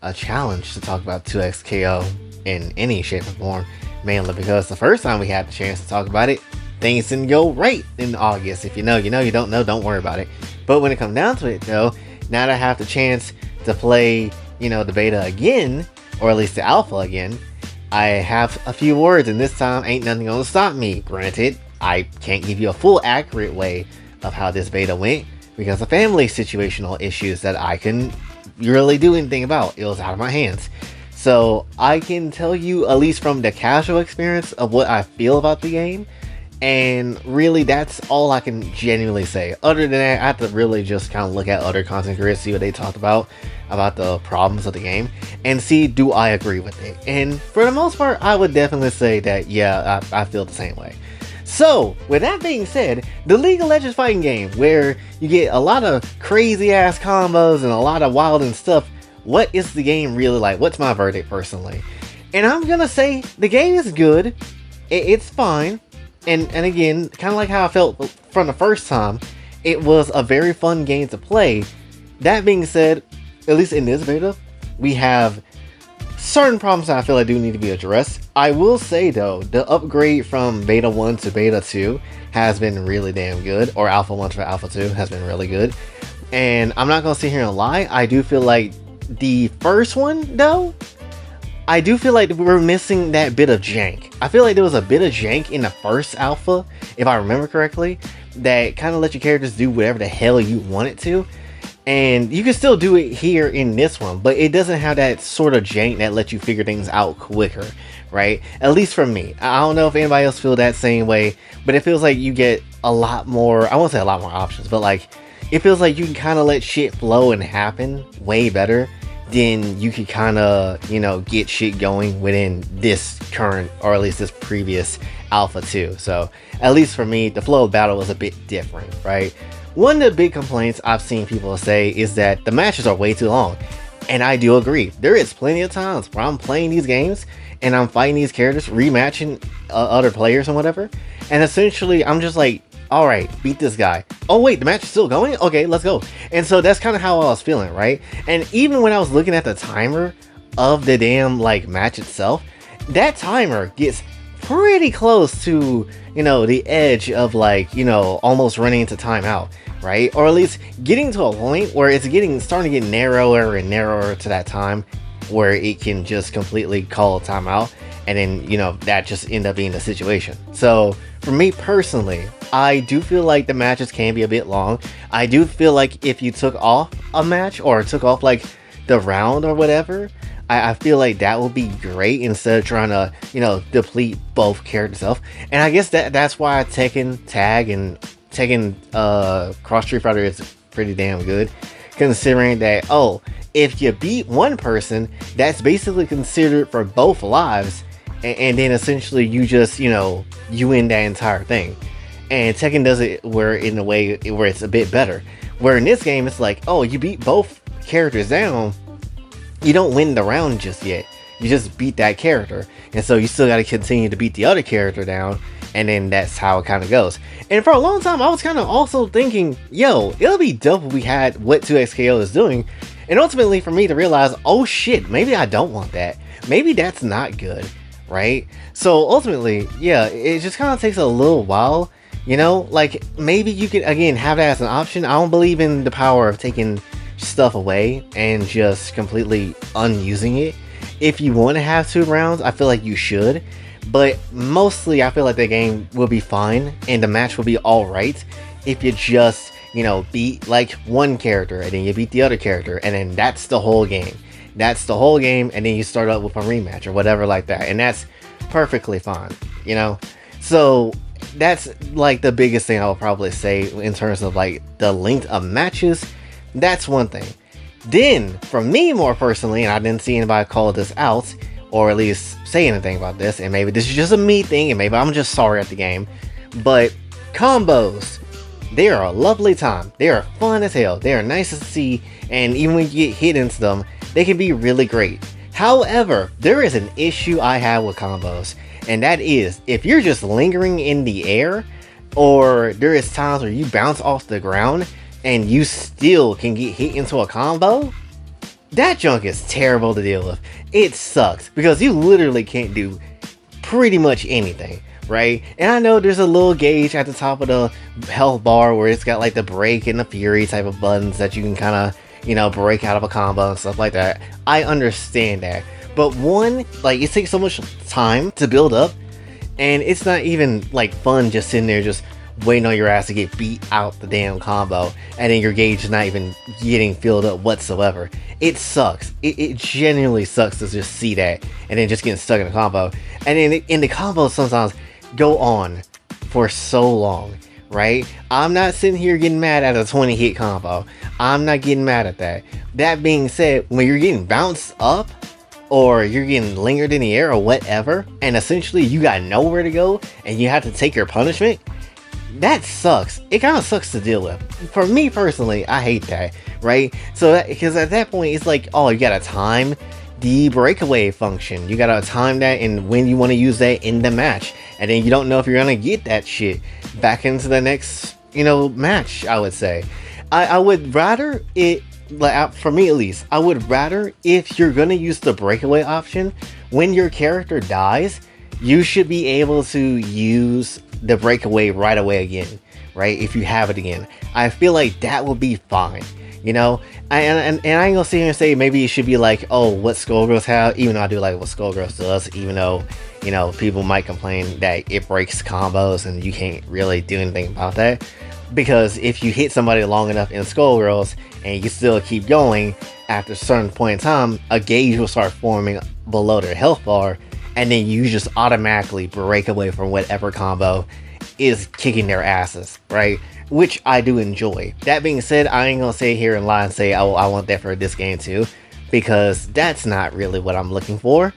a challenge to talk about 2XKO in any shape or form, mainly because the first time we had the chance to talk about it, things didn't go right in August. If you know, you know. You don't know, don't worry about it. But when it comes down to it, though, now that I have the chance to play, the beta again, or at least the alpha again, I have a few words, and this time ain't nothing gonna stop me. Granted, I can't give you a full accurate way of how this beta went because of family situational issues that I couldn't really do anything about. It was out of my hands. So I can tell you, at least from the casual experience, of what I feel about the game, and really that's all I can genuinely say. Other than that, I have to really just kind of look at other content creators, see what they talked about the problems of the game, and see, do I agree with it. And for the most part, I would definitely say that, yeah, I feel the same way. So, with that being said, the League of Legends fighting game, where you get a lot of crazy ass combos and a lot of wild and stuff, what is the game really like? What's my verdict personally? And I'm gonna say the game is good, it's fine, and again, kind of like how I felt from the first time, it was a very fun game to play. That being said, at least in this beta, we have certain problems that I feel like do need to be addressed. I will say though, the upgrade from beta 1 to beta 2 has been really damn good, or alpha 1 to alpha 2 has been really good. And I'm not gonna sit here and lie, I do feel like the first one though, I do feel like we're missing that bit of jank. I feel like there was a bit of jank in the first alpha, if I remember correctly, that kind of let your characters do whatever the hell you want it to. And you can still do it here in this one, but it doesn't have that sort of jank that lets you figure things out quicker, right? At least for me. I don't know if anybody else feel that same way, but it feels like you get a lot more, I won't say a lot more options, but like, it feels like you can kind of let shit flow and happen way better than you could kind of, get shit going within this current, or at least this previous Alpha 2. So, at least for me, the flow of battle was a bit different, right? One of the big complaints I've seen people say is that the matches are way too long. And I do agree. There is plenty of times where I'm playing these games and I'm fighting these characters, rematching other players and whatever. And essentially, I'm just like, alright, beat this guy. Oh wait, the match is still going? Okay, let's go. And so that's kind of how I was feeling, right? And even when I was looking at the timer of the damn match itself, that timer gets pretty close to, the edge of almost running into timeout, right? Or at least getting to a point where it's starting to get narrower and narrower to that time where it can just completely call a timeout, and then that just end up being the situation. So for me personally, I do feel like the matches can be a bit long. I do feel like if you took off a match or took off the round or whatever, I feel like that would be great instead of trying to, deplete both characters self. And I guess that's why Tekken Tag and Tekken Cross Street Fighter is pretty damn good, considering that, if you beat one person, that's basically considered for both lives, and then essentially you just, you win that entire thing. And Tekken does it in a way where it's a bit better. Where in this game, it's like, you beat both characters down, you don't win the round just yet. You just beat that character. And so you still got to continue to beat the other character down. And then that's how it kind of goes. And for a long time, I was kind of also thinking, it'll be dope if we had what 2XKO is doing. And ultimately for me to realize, oh shit, maybe I don't want that. Maybe that's not good, right? So ultimately, it just kind of takes a little while. Maybe you could, again, have that as an option. I don't believe in the power of taking stuff away and just completely unusing it. If you want to have 2 rounds, I feel like you should, but mostly I feel like the game will be fine and the match will be alright if you just, beat one character and then you beat the other character, and then that's the whole game. That's the whole game, and then you start up with a rematch or whatever like that, and that's perfectly fine, So that's the biggest thing I would probably say in terms of the length of matches. That's one thing. Then, for me more personally, and I didn't see anybody call this out, or at least say anything about this, and maybe this is just a me thing, and maybe I'm just sorry at the game, but combos, they are a lovely time. They are fun as hell. They are nice to see, and even when you get hit into them, they can be really great. However, there is an issue I have with combos, and that is, if you're just lingering in the air, or there is times where you bounce off the ground, and you still can get hit into a combo, That junk is terrible to deal with. It sucks because you literally can't do pretty much anything, right? And I know there's a little gauge at the top of the health bar where it's got like the break and the fury type of buttons that you can kind of, you know, break out of a combo and stuff like that. I understand that. But one, like, it takes so much time to build up, and it's not even like fun just sitting there just waiting on your ass to get beat out the damn combo, and then your gauge is not even getting filled up whatsoever. It sucks. It genuinely sucks to just see that and then just getting stuck in a combo. And then in the combos sometimes go on for so long, right? I'm not sitting here getting mad at a 20 hit combo. I'm not getting mad at that. That being said, when you're getting bounced up, or you're getting lingered in the air or whatever, and essentially you got nowhere to go and you have to take your punishment, that sucks. It kind of sucks to deal with. For me personally, I hate that, right? So because at that point it's like, oh, you gotta time the breakaway function. You gotta time that and when you want to use that in the match, and then you don't know if you're gonna get that shit back into the next, you know, match. I would say I would rather it, like, for me at least, I would rather, if you're gonna use the breakaway option when your character dies, you should be able to use the breakaway right away again, right? If you have it again, I feel like that will be fine, you know. And I ain't gonna sit here and say maybe it should be like, oh, what Skullgirls have, even though I do like what Skullgirls does, even though, you know, people might complain that it breaks combos and you can't really do anything about that. Because if you hit somebody long enough in Skullgirls and you still keep going, after a certain point in time, a gauge will start forming below their health bar, and then you just automatically break away from whatever combo is kicking their asses, right? Which I do enjoy. That being said, I ain't gonna sit here and lie and say, oh, I want that for this game too, because that's not really what I'm looking for.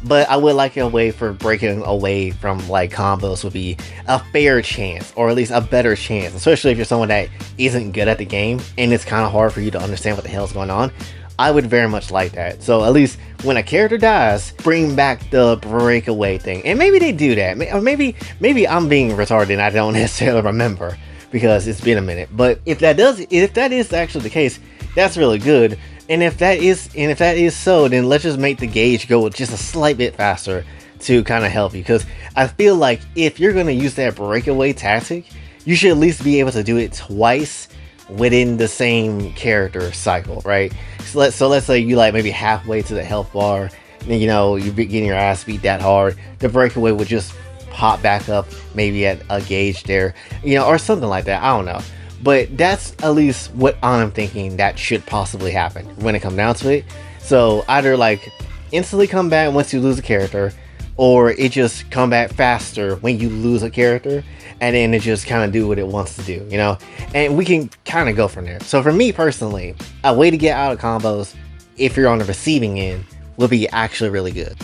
But I would like a way for breaking away from like combos would be a fair chance, or at least a better chance, especially if you're someone that isn't good at the game and it's kind of hard for you to understand what the hell's going on. I would very much like that. So at least when a character dies, bring back the breakaway thing. And maybe they do that. Or maybe I'm being retarded and I don't necessarily remember because it's been a minute. But if that is actually the case, that's really good. And if that is so, then let's just make the gauge go just a slight bit faster to kind of help you. Because I feel like if you're going to use that breakaway tactic, you should at least be able to do it twice within the same character cycle, right? So let's say you like maybe halfway to the health bar, and you know you're getting your ass beat that hard, the breakaway would just pop back up maybe at a gauge there, you know, or something like that. I don't know, but that's at least what I'm thinking that should possibly happen when it comes down to it. So either like instantly come back once you lose a character, or it just come back faster when you lose a character, and then it just kind of do what it wants to do, you know? And we can kind of go from there. So for me personally, a way to get out of combos, if you're on the receiving end, will be actually really good.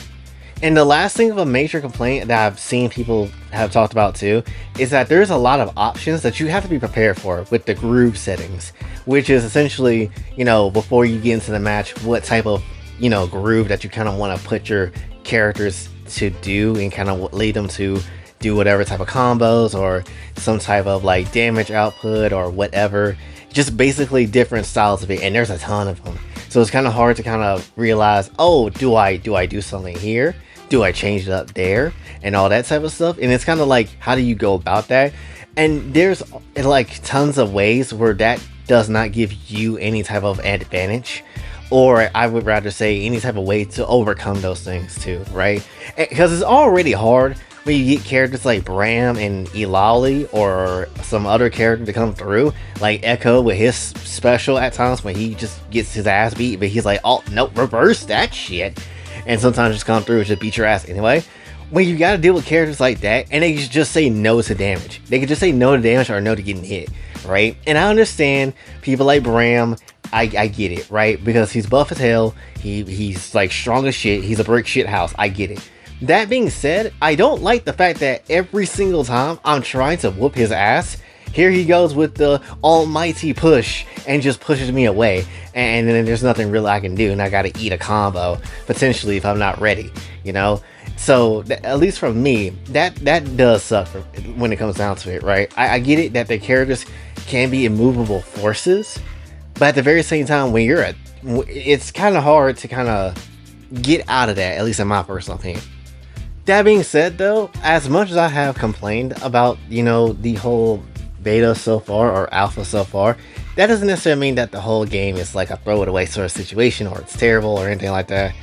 And the last thing of a major complaint that I've seen people have talked about too, is that there's a lot of options that you have to be prepared for with the groove settings, which is essentially, you know, before you get into the match, what type of, you know, groove that you kind of want to put your characters to do and kind of lead them to do whatever type of combos or some type of like damage output or whatever, just basically different styles of it, and there's a ton of them. So it's kind of hard to kind of realize, oh, do I do something here, do I change it up there, and all that type of stuff. And it's kind of like, how do you go about that? And there's like tons of ways where that does not give you any type of advantage, or I would rather say any type of way to overcome those things too, right? Because it's already hard when you get characters like Bram and Eulalie, or some other character to come through, like Echo with his special at times when he just gets his ass beat, but he's like, oh, no, reverse that shit. And sometimes just come through and just beat your ass anyway. When you gotta deal with characters like that, and they just say no to damage. They can just say no to damage or no to getting hit, right? And I understand people like Bram, I get it, right? Because he's buff as hell, he's like strong as shit, he's a brick shit house, I get it. That being said, I don't like the fact that every single time I'm trying to whoop his ass, here he goes with the almighty push and just pushes me away, and then there's nothing really I can do, and I gotta eat a combo potentially if I'm not ready, you know? So at least for me, that does suck when it comes down to it, right? I get it that the characters can be immovable forces, but at the very same time, when you're a it's kind of hard to kind of get out of that, at least in my personal opinion. That being said, though, as much as I have complained about, the whole beta so far or alpha so far, that doesn't necessarily mean that the whole game is like a throw it away sort of situation or it's terrible or anything like that.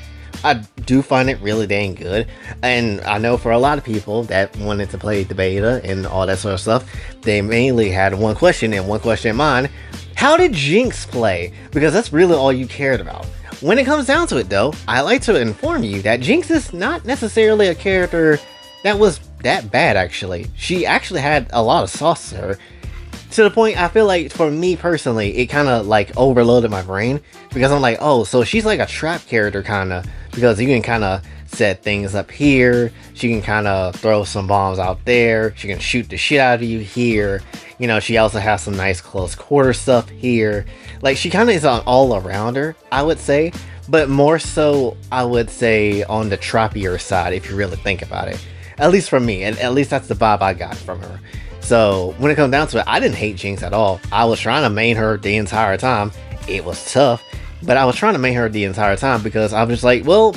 I do find it really dang good, and I know for a lot of people that wanted to play the beta and all that sort of stuff, they mainly had one question and one question in mind: how did Jinx play? Because that's really all you cared about. When it comes down to it, though, I like to inform you that Jinx is not necessarily a character that was that bad, actually. She actually had a lot of sauce to her. To the point, I feel like, for me personally, it kind of, like, overloaded my brain. Because I'm like, oh, so she's like a trap character, kind of. Because you can kind of set things up here. She can kind of throw some bombs out there. She can shoot the shit out of you here. She also has some nice close quarter stuff here. Like, she kind of is an all-arounder, I would say. But more so, I would say, on the trappier side, if you really think about it. At least for me. And at least that's the vibe I got from her. So, when it comes down to it, I didn't hate Jinx at all. I was trying to main her the entire time. It was tough, but I was trying to main her the entire time because I was just like, well,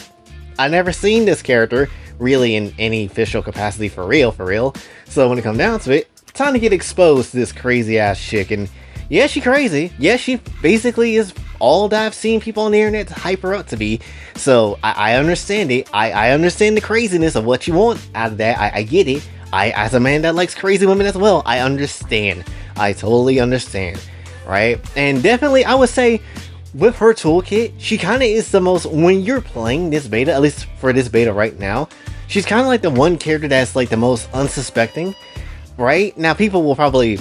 I never seen this character really in any official capacity for real. So when it comes down to it, time to get exposed to this crazy ass chick. And yeah, she crazy. Yeah, she basically is all that I've seen people on the internet hype her up to be. So I understand it. I understand the craziness of what you want out of that. I get it. As a man that likes crazy women as well, I understand. I totally understand, right? And definitely, I would say, with her toolkit, she kind of is the most, when you're playing this beta, at least for this beta right now, she's kind of like the one character that's like the most unsuspecting, right? Now, people will probably,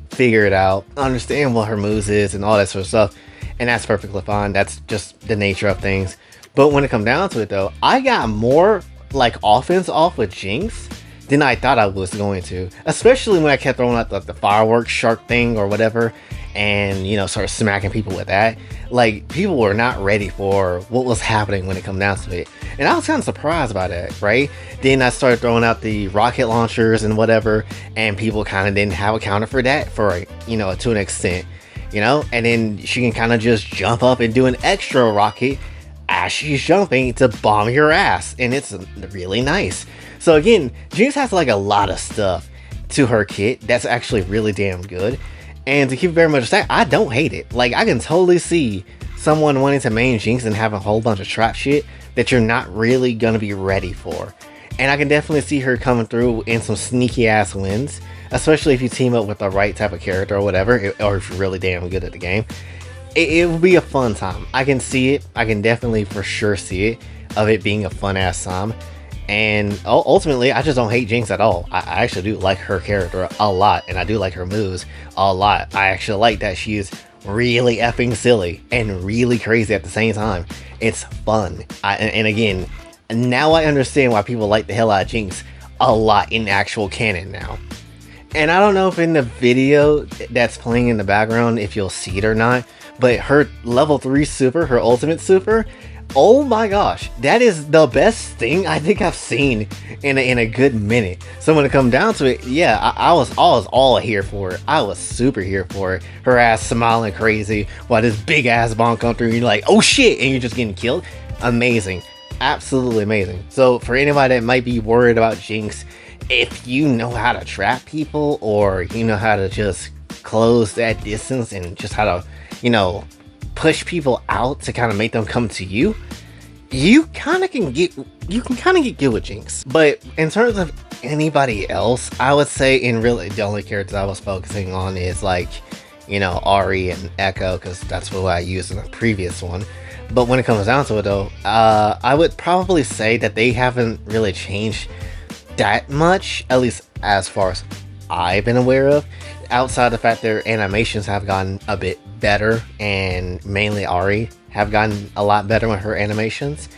figure it out, understand what her moves is and all that sort of stuff, and that's perfectly fine. That's just the nature of things. But when it comes down to it, though, I got more, like, offense off with Jinx than I thought I was going to, especially when I kept throwing out the fireworks shark thing or whatever, and sort of smacking people with that. Like, people were not ready for what was happening when it come down to it, and I was kind of surprised by that, right? Then I started throwing out the rocket launchers and whatever, and people kind of didn't have a counter for that to an extent, and then she can kind of just jump up and do an extra rocket as she's jumping to bomb your ass, and it's really nice. So again, Jinx has like a lot of stuff to her kit that's actually really damn good. And to keep it very much that, I don't hate it. Like, I can totally see someone wanting to main Jinx and have a whole bunch of trap shit that you're not really gonna be ready for. And I can definitely see her coming through in some sneaky ass wins, especially if you team up with the right type of character or whatever, or if you're really damn good at the game. It will be a fun time. I can see it. I can definitely for sure see it, of it being a fun ass time. And ultimately, I just don't hate Jinx at all. I actually do like her character a lot, and I do like her moves a lot. I actually like that she is really effing silly and really crazy at the same time. It's fun. And again, now I understand why people like the hell out of Jinx a lot in actual canon now. And I don't know if in the video that's playing in the background, if you'll see it or not, but her level 3 super, her ultimate super, oh my gosh, that is the best thing I think I've seen in a good minute. So when it comes down to it, yeah, I was all here for it. I was super here for it. Her ass smiling crazy while this big ass bomb comes through and you're like, oh shit, and you're just getting killed. Amazing. Absolutely amazing. So for anybody that might be worried about Jinx, if you know how to trap people, or you know how to just close that distance and just how to, push people out to kind of make them come to you, you can get good with Jinx. But in terms of anybody else, I would say in really the only characters I was focusing on is like, Ahri and Echo, because that's what I used in the previous one. But when it comes down to it though, I would probably say that they haven't really changed that much, at least as far as I've been aware of, outside the fact their animations have gotten a bit better, and mainly Ahri have gotten a lot better with her animations.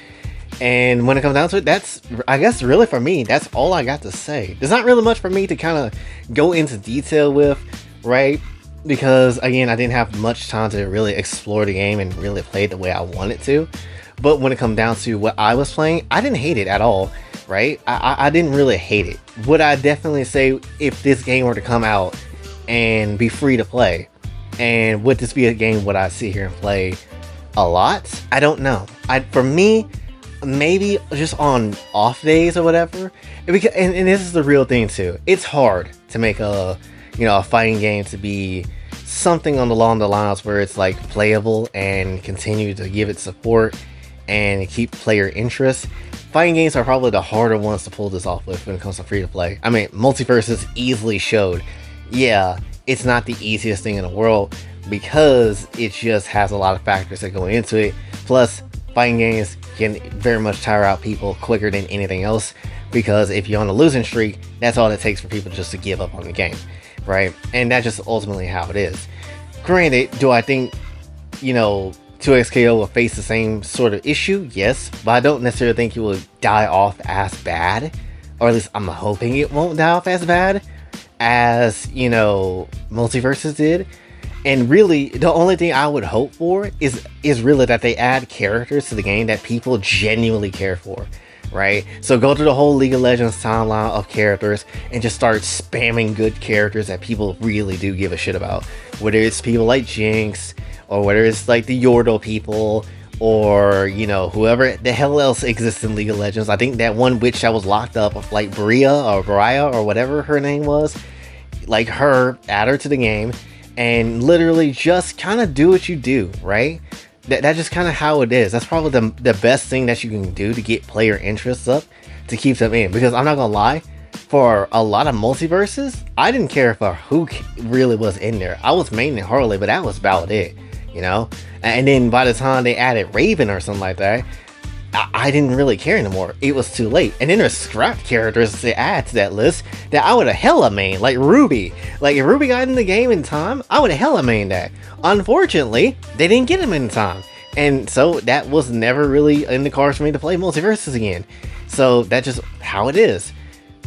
And when it comes down to it, that's, I guess, really for me, that's all I got to say. There's not really much for me to kind of go into detail with, right? Because again, I didn't have much time to really explore the game and really play it the way I wanted to. But when it comes down to what I was playing, I didn't hate it at all, right? I didn't really hate it. Would I definitely say if this game were to come out and be free to play, and would this be a game would I sit here and play a lot? I don't know. For me, maybe just on off days or whatever. And this is the real thing too. It's hard to make a a fighting game to be something along the lines where it's like playable and continue to give it support and keep player interest. Fighting games are probably the harder ones to pull this off with when it comes to free to play. I mean, Multiverses easily showed, yeah, it's not the easiest thing in the world because it just has a lot of factors that go into it. Plus, fighting games can very much tire out people quicker than anything else, because if you're on a losing streak, that's all it takes for people just to give up on the game, right? And that's just ultimately how it is. Granted, do I think 2XKO will face the same sort of issue? Yes, but I don't necessarily think it will die off as bad, or at least I'm hoping it won't die off as bad as Multiverses did. And really, the only thing I would hope for is really that they add characters to the game that people genuinely care for, right? So go to the whole League of Legends timeline of characters and just start spamming good characters that people really do give a shit about. Whether it's people like Jinx, or whether it's like the Yordle people, or whoever the hell else exists in League of Legends. I think that one witch that was locked up, like Bria or whatever her name was, like her, add her to the game. And literally just kind of do what you do, right? That's just kind of how it is. That's probably the best thing that you can do to get player interests up, to keep them in. Because I'm not gonna lie, for a lot of Multiverses, I didn't care for who really was in there. I was mainly Harley, but that was about it, And then by the time they added Raven or something like that, I didn't really care anymore. It was too late. And then there's scrapped characters to add to that list that I would have hella mained, like Ruby. Like, if Ruby got in the game in time, I would have hella mained that. Unfortunately, they didn't get him in time. And so that was never really in the cards for me to play Multiverses again. So that's just how it is.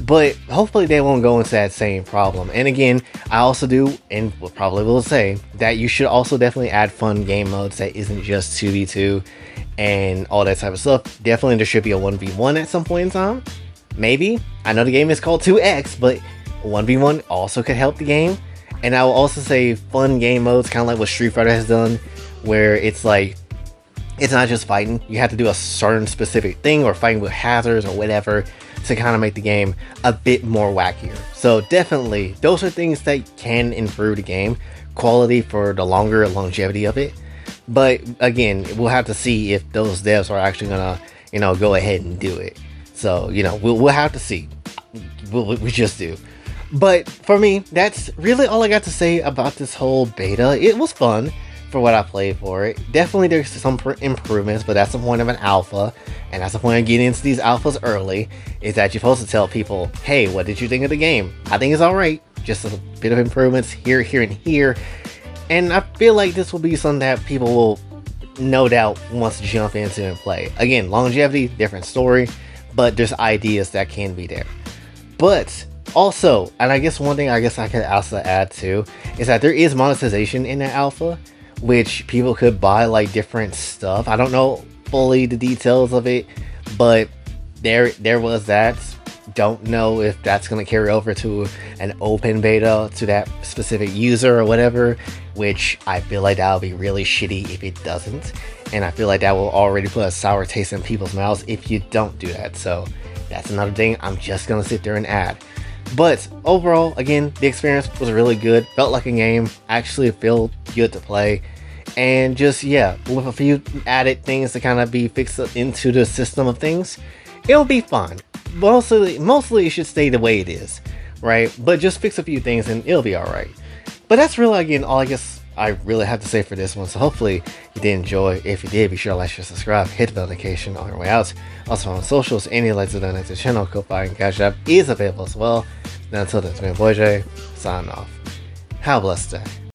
But hopefully they won't go into that same problem. And again, I also do, and probably will say, that you should also definitely add fun game modes that isn't just 2v2 and all that type of stuff. Definitely there should be a 1v1 at some point in time. Maybe. I know the game is called 2X, but 1v1 also could help the game. And I will also say fun game modes, kind of like what Street Fighter has done, where it's like, it's not just fighting. You have to do a certain specific thing, or fighting with hazards or whatever, to kind of make the game a bit more wackier. So definitely, those are things that can improve the game quality for the longer longevity of it. But again, we'll have to see if those devs are actually gonna, go ahead and do it. So, we'll have to see. We just do. But for me, that's really all I got to say about this whole beta. It was fun for what I played for it. Definitely there's some improvements, but that's the point of an alpha, and that's the point of getting into these alphas early, is that you're supposed to tell people, hey, what did you think of the game? I think it's alright. Just a bit of improvements here, and here. And I feel like this will be something that people will no doubt want to jump into and play. Again, longevity, different story, but there's ideas that can be there. But also, and I guess one thing I could also add to, is that there is monetization in that alpha, which people could buy like different stuff. I don't know fully the details of it, but there was that. Don't know if that's going to carry over to an open beta to that specific user or whatever, which I feel like that would be really shitty if it doesn't. And I feel like that will already put a sour taste in people's mouths if you don't do that. So that's another thing I'm just going to sit there and add. But overall, again, the experience was really good. Felt like a game. Actually felt good to play. And just, yeah, with a few added things to kind of be fixed into the system of things, it'll be fine. Mostly it should stay the way it is, right? But just fix a few things and it'll be alright. But that's really, again, all I guess I really have to say for this one. So hopefully you did enjoy. If you did, be sure to like, share, subscribe, hit the bell notification on your way out. Also on socials, any likes to donate to the channel, Kofi and Cash App is available as well. Now until then, it's me, Boy J, signing off. Have a blessed day.